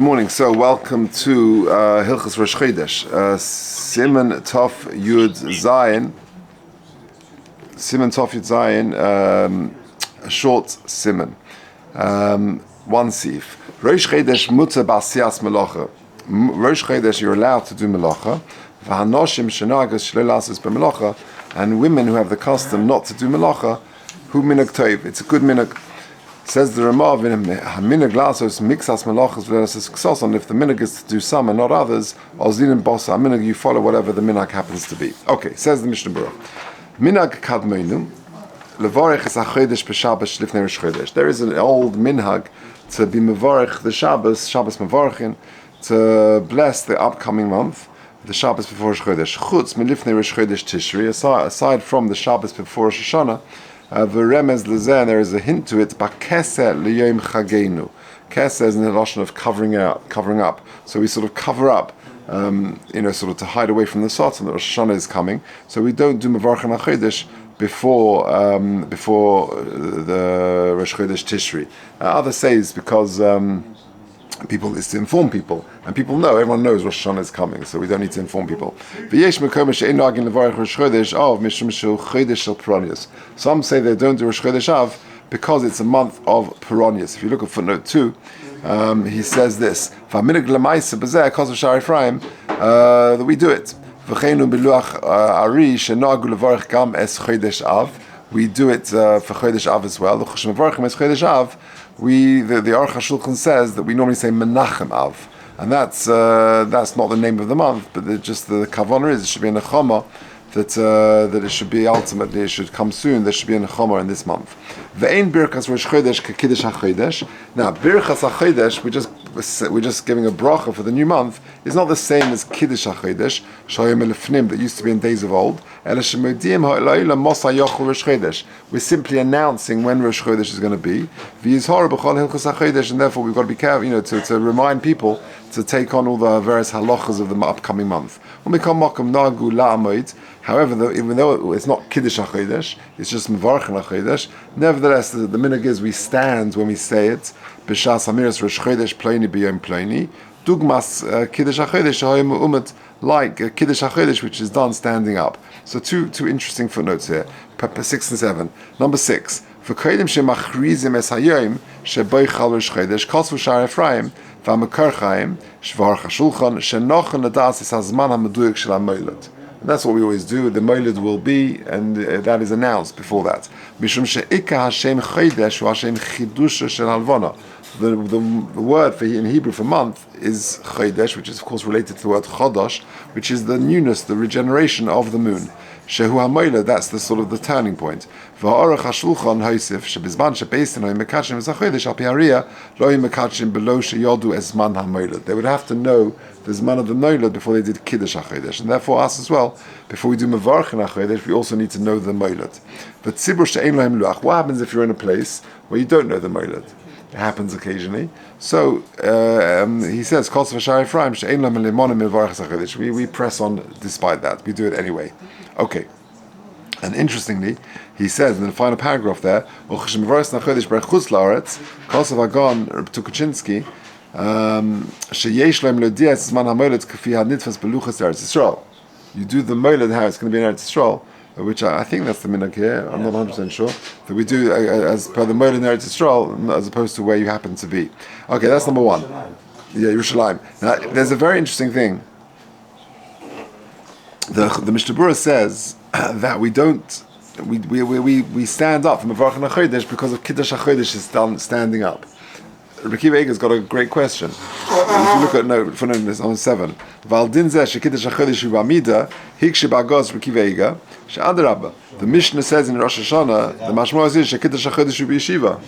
Morning. So, welcome to Hilchos Rosh Chodesh. Siman Tov Yud Zayin. Siman Tov Yud Zayin. A short siman. One sif. Rosh Chodesh Mutter B'Asiyas Melacha. Rosh Chodesh, you're allowed to do melacha. V'hanoshim shenagas shleilasis b'melacha, and women who have the custom not to do melacha, hu minhag tov. It's a good minhag. Says the Ramah, minhag lasos mixas melachas v'leilasis ksoson. If the minhag is to do some and not others, ozinin bosa minhag, you follow whatever the minhag happens to be. Okay, says the Mishnah Berurah. Minhag kadmeinu levarech es hachodesh b'Shabbos lifnei Rosh Chodesh. There is an old minhag to be mevarech the Shabbos mevarchin, to bless the upcoming month, the Shabbos before Rosh Chodesh. Chutz milifnei Rosh Chodesh Tishri, aside from the Shabbos before Rosh Hashanah, v'remez lezen, there is a hint to it. Ba'keseh liyom chagenu. Keseh is in the lashon of covering up. So we sort of cover up, sort of to hide away from the Satan that Rosh Hashanah is coming. So we don't do mevarchin hachodesh before the Rosh Chodesh Tishri. Others say it's because people is to inform people, and people know. Everyone knows Rosh Hashanah is coming, so we don't need to inform people. Some say they don't do Rosh Chodesh Av because it's a month of Peronius. If you look at footnote 2, he says this: that we do it. We do it for Chodesh Av as well. The Orach Shulchan says that we normally say Menachem Av, and that's not the name of the month, but just the kavanah is it should be a nechama that it should be ultimately, it should come soon. There should be a nechama in this month. Ve'ein birchas Rosh Chodesh k'kiddush hachodesh. Now birchas hachodesh, we're just giving a bracha for the new month, is not the same as kiddush hachodesh shayim elefnim that used to be in days of old. We're simply announcing when Rosh Chodesh is going to be. And therefore we've got to be careful, to remind people to take on all the various halachas of the upcoming month. However, even though it's not Kiddush HaChodesh, it's just Mevarchin HaChodesh, nevertheless, the minhag is we stand when we say it, B'shas Hamiras Rosh Chodesh Ploni B'yom Ploni, Dugmas Kiddush HaChodesh Ha'yom Umet, like Kiddush HaChodesh, which is done standing up. So two interesting footnotes here, 6 and 7. Number 6, V'kodim shemachrizim es hayom sheboichal Rosh Chodesh kosvu shar Ephraim v'amakar Chaim shvar chashulchan shenochen ladas es hazman hameduik shel hamoilad. That's what we always do. The moilad will be, and that is announced before that. Mishum she'ika Hashem chodesh hu Hashem chidusha shel halvana. The word in Hebrew for month is chodesh, which is of course related to the word chodosh, which is the newness, the regeneration of the moon. Shehu hamoilad, that's the sort of the turning point. V'ha'orach hashulchan hoisif shebizman shebeistin hoim mekachim es hachodesh al pi hariyah lo hoim mekachim below sheyodu es zman hamoilad. They would have to know the zman of the moilad before they did kiddush hachodesh, and therefore us as well. Before we do mevarchin hachodesh, we also need to know the moilad. But tzibur she'ein lohem luach. What happens if you're in a place where you don't know the moilad? It happens occasionally. So he says, "Kos v'shar Ephraim she'ein lohem lemonim mevarchas hachodesh." We press on despite that. We do it anyway. Okay. And interestingly, he says in the final paragraph there, you do the moiled how it's going to be in Eretz Yisrael, which I think that's the minhag here. I'm not 100% sure that we do as per the moiled in Eretz Yisrael, as opposed to where you happen to be. Okay, that's number 1. Yeah, Yerushalayim. Now, there's a very interesting thing. The Mishnah Berurah says that we stand up from Mevarchin HaChodesh because of Kiddush HaChodesh is standing up. Rabbi Eger's got a great question. If you look at footnote on 7, Val din zeh shekiddush HaChodesh hu b'amida hikshi b'agos Rabbi Eger she'adarabba. The Mishnah says in Rosh Hashanah the mashma is shekiddush HaChodesh hu b'yeshiva.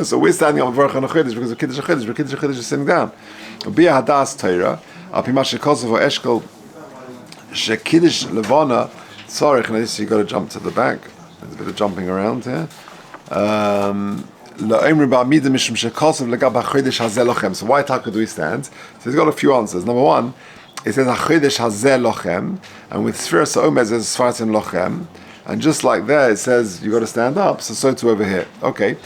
So we're standing up Mevarchin HaChodesh because of Kiddush HaChodesh. But Kiddush HaChodesh is sitting down. B'ya hadas Torah al pi ma shekosav o eshkol Shekiddush Levana, sorry, you got to jump to the back. There's a bit of jumping around here. So why do we stand? So he's got a few answers. Number 1, it says Hachodesh Hazeh Lochem, and with Sfiras Omer there's Sfiras and Lochem, and just like there it says you got to stand up. So too over here. Okay.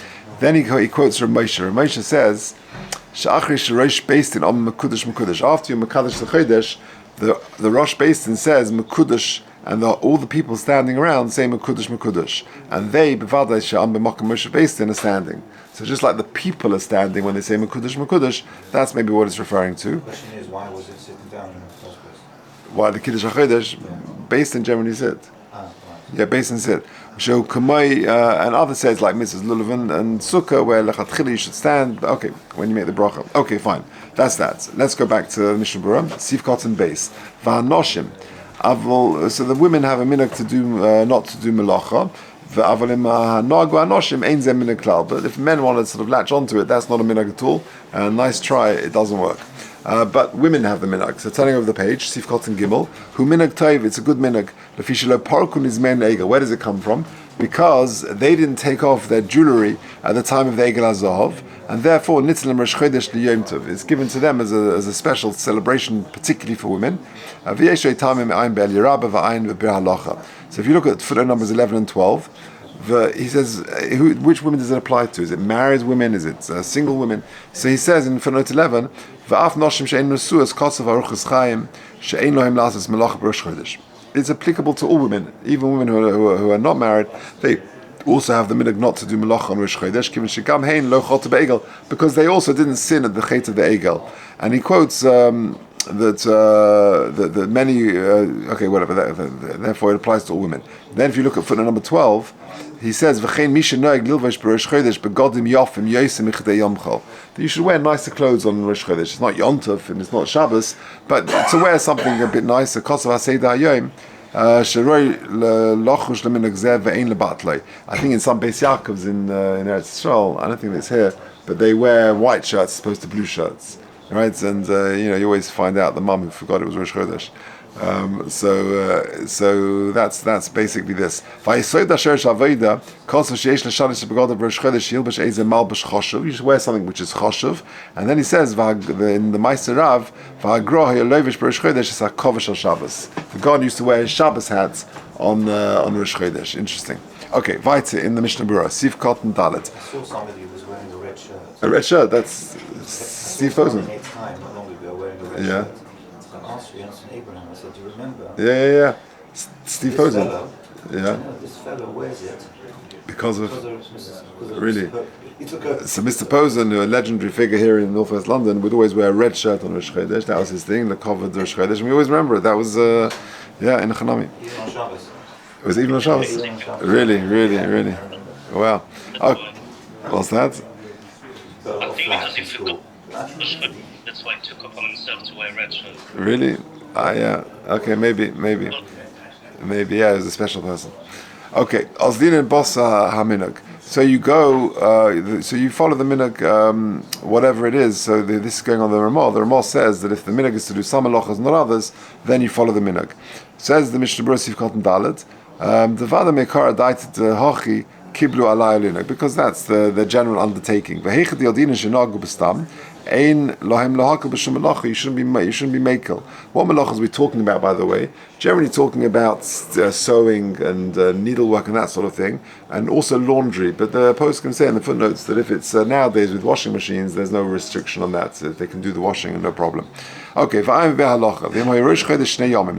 Then he quotes from Moshe. Moshe says She'achrish Rosh Beistin Om Mekudesh Mekudesh. After you Mekadesh the Chodesh, the Rosh Beistin says Mekudesh, and all the people standing around say Mekudesh Mekudesh, and they Bevadai She'am B'Makom Rosh Beistin are standing. So just like the people are standing when they say Mekudesh Mekudesh, that's maybe what it's referring to. The question is, why was it sitting down in the first place? Why the Kiddush HaChodesh, Beistin generally sit. Right. Yeah, Beistin sit. So Kamei and others says like Mrs. Lulavan and Sukkah where Lechatchili you should stand. Okay, when you make the bracha. Okay, fine. That's that. Let's go back to Mishnah Berurah. Sif Koton Beis. Va'anoshim. So the women have a minhag to do not to do melacha. But if men want to sort of latch onto it, that's not a minhag at all. Nice try, it doesn't work. But women have the minhag. So turning over the page, Sif Koton Gimel, who minhag toiv, it's a good minhag. Where does it come from? Because they didn't take off their jewelry at the time of the Egel HaZahav, and therefore Nitzalim Rosh Chodesh L'Yom Tov is given to them as a special celebration, particularly for women. So if you look at footnote numbers 11 and 12, he says, which women does it apply to? Is it married women? Is it single women? So he says in footnote 11, it's applicable to all women, even women who are not married. They also have the minhag not to do melacha on Rosh Chodesh, given shegam hein lo chot be'egel, because they also didn't sin at the chet of the egel. And he quotes that many therefore it applies to all women. Then if you look at footnote number 12, he says v'chein misha noeg lilvash b'Rosh Chodesh begodim yofim yosem michdei yom chol. That you should wear nicer clothes on Rosh Chodesh. It's not Yom Tov and it's not Shabbos, but to wear something a bit nicer. Kosav haseidah hayom. I think in some Beis Yaakovs in Eretz Yisrael, I don't think it's here, but they wear white shirts as opposed to blue shirts, right? And you always find out the mum who forgot it was Rosh Chodesh. So that's basically this. You should wear something which is choshev, and then he says in the Meiser Rav, the God used to wear his Shabbos hats on Rosh Chodesh. Interesting. Okay, weiter in the Mishnah Berurah. Sif Koton Dalet. I saw somebody who was wearing a red shirt. A red shirt. That's Steve Fosen. Not long ago, wearing a red shirt. I asked Abraham. I said, "Do you remember?" Yeah. Steve Fosen. Yeah. This fellow wears it because of really. So Mr. Posen, a legendary figure here in Northwest London, would always wear a red shirt on Rosh Chodesh. That was his thing, the covered Rosh Chodesh, and we always remember it. That was in the Chanami. Even on Shabbos. It was even on Shabbos. Really. Wow. Oh, what's that? That's why he took upon himself to wear a red shirt. Really? Yeah. Okay, maybe. Yeah, he was a special person. Okay. Ozdin and Bossa Haminag. So you go. So you follow the minhag, whatever it is. So this is going on the Ramah. The Ramah says that if the minhag is to do some halachas, not others, then you follow the minhag. Says the Mishnah Berurah Sif Koton Dalet. The Vada Mekara daited Hachi Kiblu Alay Alinag, because that's the general undertaking. V'heichad Yodina Shenagu B'stam. You shouldn't be makel. What malachas are we talking about, by the way? Generally talking about sewing and needlework and that sort of thing, and also laundry. But the post can say in the footnotes that if it's nowadays with washing machines, there's no restriction on that. So they can do the washing and no problem. Okay, now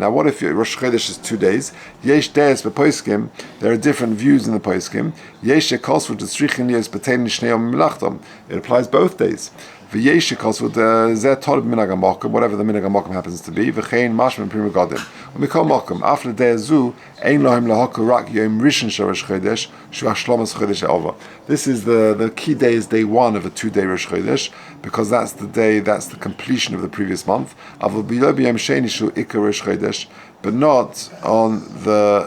what if Rosh Chodesh is 2 days? Yesh days b'poiskim. There are different views in the poiskim. Yesh shekosvu t'tzrichin yes b'tein shnei yomim melachtom. It applies both days. V'yesh shekosvu zeh tolib minhag hamokum, whatever the minhag hamokum happens to be. V'chein mashman prima godim. Umikol mokum after the day azu ein lohem lahaku rak yom rishon shel Rosh Chodesh shuach shlomas Chodesh over. This is the key day is day 1 of a 2-day Rosh Chodesh, because that's the day, that's the completion of the previous month. Avol b'lo b'yom sheni shu ikar Rosh Chodesh, but not on the,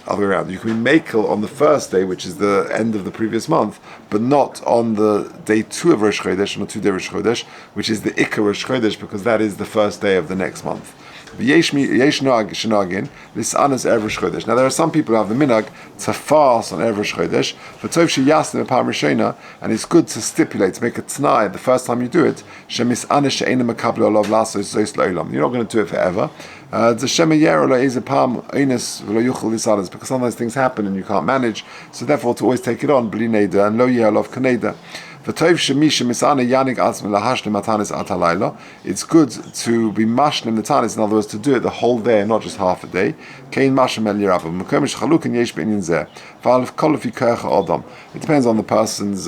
other way around. You can be makel on the first day, which is the end of the previous month, but not on the day 2 of Rosh Chodesh, on the 2-day Rosh Chodesh, which is the ikar Rosh Chodesh, because that is the first day of the next month. Yesh shenagin this anas erev Rosh Chodesh. Now there are some people who have the minhag to fast on erev Rosh Chodesh. But tov sheyasnim apam rishona, and it's good to stipulate, to make a t'nai the first time you do it. Shemis anas she'ena makabel olav lasos zois lo'olam. You're not going to do it forever. Because sometimes things happen and you can't manage, so therefore to always take it on bli neder and lo yehalov kaneda. It's good to be mashlim the tanis, in other words, to do it the whole day and not just half a day. It depends on the person's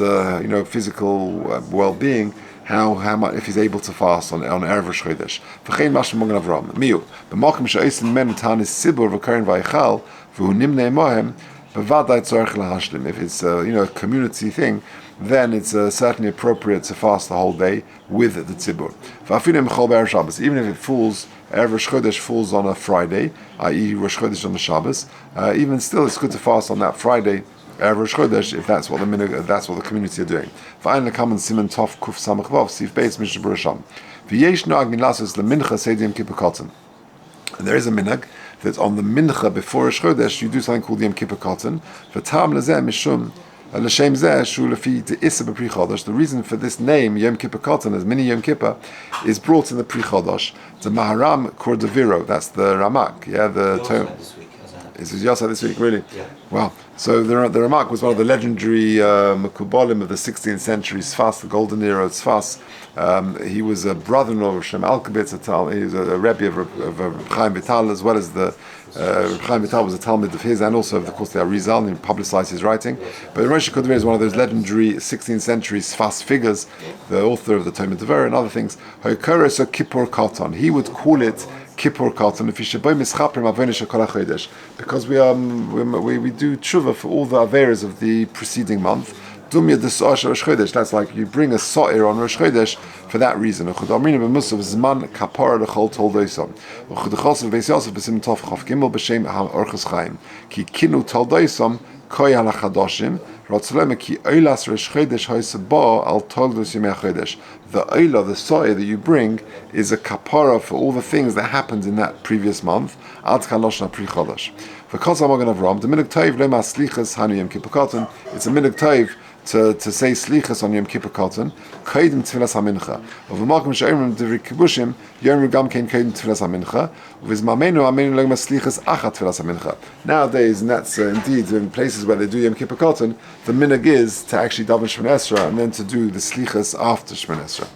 physical well-being. How much, if he's able to fast on Erev Rosh Chodesh. V'chein mashma mogen Avram. Miu. B'makom she'osim men tanis sibur v'karen v'yichal v'hu nimnei mohem b'vadai tzorech lahashlim. If it's a community thing, then it's certainly appropriate to fast the whole day with the tzibur. V'afinim b'chol be'erev Shabbos. Even if it falls, Erev Rosh Chodesh falls on a Friday, i.e. Rosh Chodesh on the Shabbos, even still it's good to fast on that Friday, Rosh Chodesh, if that's what the community are doing. V'ayin lekam siman tov kuf samach vav sif beis mishnah beresham. V'yesh noag min lasos lemincha sedim Kippur Koton. And there is a minhag that on the mincha before Rosh Chodesh you do something called Yom Kippur Koton. V'tam lezeh mishum l'shem zeh shu lefi de'isa b'pri chodesh. The reason for this name Yom Kippur Koton as mini Yom Kippur is brought in the Pri Chodesh. The Maharam Kordaviro, that's the Ramak, the tome. This is Yasa this week, really? Yeah. Wow. So the Ramak was one of the legendary Mekubalim of the 16th century, Sfas, the golden era of Sfas. He was a brother-in-law of Shem Alkabitz. He was a Rebbe of Chaim Vital, as well as the Chaim Vital was a Talmud of his, and also, of course, the Arizal, and he publicized his writing. But Rosh Kodver is one of those legendary 16th century Sfas figures, the author of the Talmud Devar and other things. So Kippur Koton. He would call it Kippur Koton, because we do tshuva for all the averas of the preceding month. That's like you bring a sa'ir on Rosh Chodesh for that reason. The oila, the soy that you bring, is a kapara for all the things that happened in that previous month. It's a minig tov to say slichas on Yom Kippur Koton, kodim tfilas hamincha. Uv'makom she'omrim devri kibushim, yomru gam kein kodim tfilas hamincha. Uv'izmamenu amenu logma slichas achat tfilas hamincha. Nowadays, and that's indeed in places where they do Yom Kippur Koton, the minhag is to actually daven Shemon Esrei and then to do the slichas after Shemon Esrei,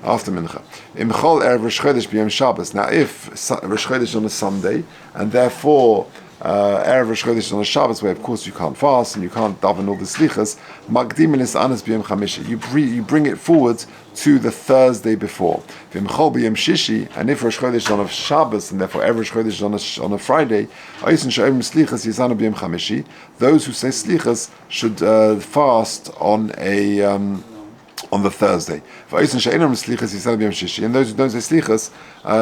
after mincha. Imchol erev Rosh Chodesh b'yom Shabbos. Now, if Rosh Chodesh is on a Sunday, and therefore Erev Rosh Chodesh on a Shabbos, where of course you can't fast and you can't daven all the slichas, Magdim is anas b'yom chamishi. You bring it forward to the Thursday before. V'imchol b'yom shishi, and if Rosh Chodesh is on a Shabbos and therefore Erev Rosh Chodesh is on a Friday, oisen she'omrim slichas yizanu b'yom chamishi. Those who say slichas should fast on the Thursday. And those who don't say slichas,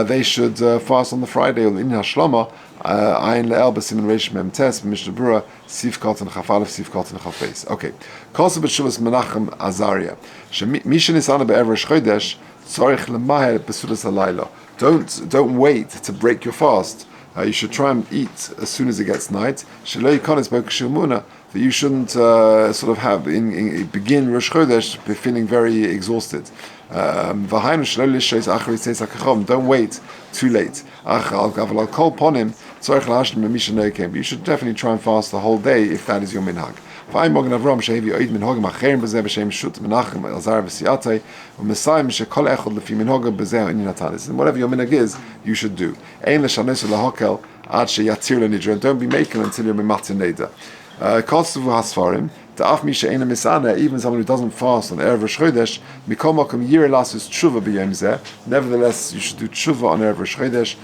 they should fast on the Friday. In Hashlama, Ayin le'el b'simin reish mem tes Mishnah Berurah Sif Koton Chafalef Sif Koton Chafeis. Okay. Kosa b'shuvas Menachem Azaria. Mishin isana be'erev Rosh Chodesh tzarich lemaher b'sudas halayla. Don't wait to break your fast. You should try and eat as soon as it gets night. Shelei konis b'kshumuna. That you shouldn't sort of have begin Rosh Chodesh feeling very exhausted. Don't wait too late. You should definitely try and fast the whole day if that is your minhag. And whatever your minhag is, you should do. Don't be making until you're mimatin neder. Even someone who doesn't fast on Erev Rosh Chodesh, nevertheless, you should do tshuva on Erev Rosh Chodesh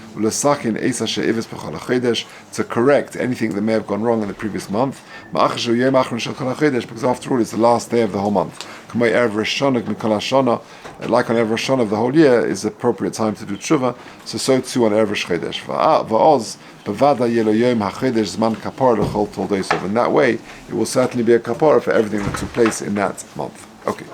to correct anything that may have gone wrong in the previous month, because after all, it's the last day of the whole month. Like on Erev Rosh Hashanah of the whole year is the appropriate time to do tshuva, so too on Erev Rosh Chodesh. In that way, it will certainly be a kapara for everything that took place in that month. Okay.